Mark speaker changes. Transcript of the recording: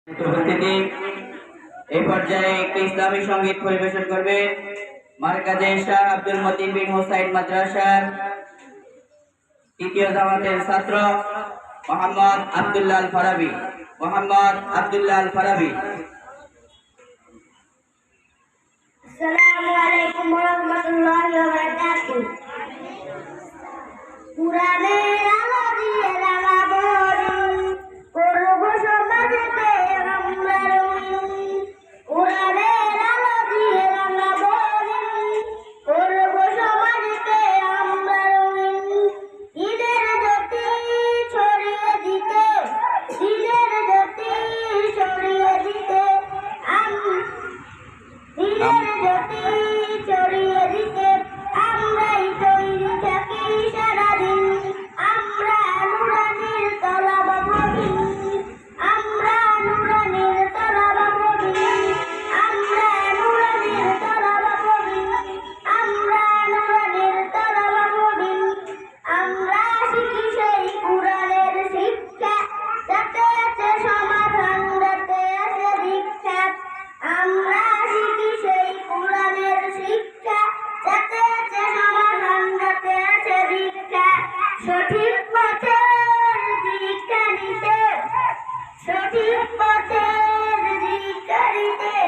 Speaker 1: উপস্থিতি এই পর্যায়ে একটি ইসলামী সঙ্গীত পরিবেশন করবে মার্কাজে শাহ আব্দুল মতিন বিন হুসাইন মাদ্রাসার তৃতীয় জামাতের ছাত্র মোহাম্মদ আব্দুল্লাহ আল ফারাবী।
Speaker 2: আসসালামু আলাইকুম ওয়া রাহমাতুল্লাহি ওয়া বারাকাতুহু। কুরআনের আলো দিয়ে রাঙাবো দিন, করব সমাজেতে আমরা রঙিন। কুরআনের আলো দিয়ে রাঙাবো দিন, করব সমাজেতে আমরা রঙিন। ঈদের জ্যোতি ছড়িয়ে দিতে, ঈদের জ্যোতি ছড়িয়ে দিতে, ঈদের জ্যোতি ছড়িয়ে দিতে আমরাই তৈরি থাকি সারাদিন। আমরা নুরানির তলাবা প্রবীণ, আমরা নুরানির তলাবা প্রবীণ, আমরা নুরানির তলাবা প্রবীণ, আমরা নুরানির তলাবা প্রবীণ। আমরা শিখি সেই কুরআনের শিক্ষা, যাতে আছে সমাধান, যাতে আছে দীক্ষা। আমরা শিখি সেই কুরআনের শিক্ষা, যাতে আছে সমাধান, যাতে আছে দীক্ষা। সঠিক পথের দীক্ষা নিতে, সঠিক পথের দীক্ষা নিতে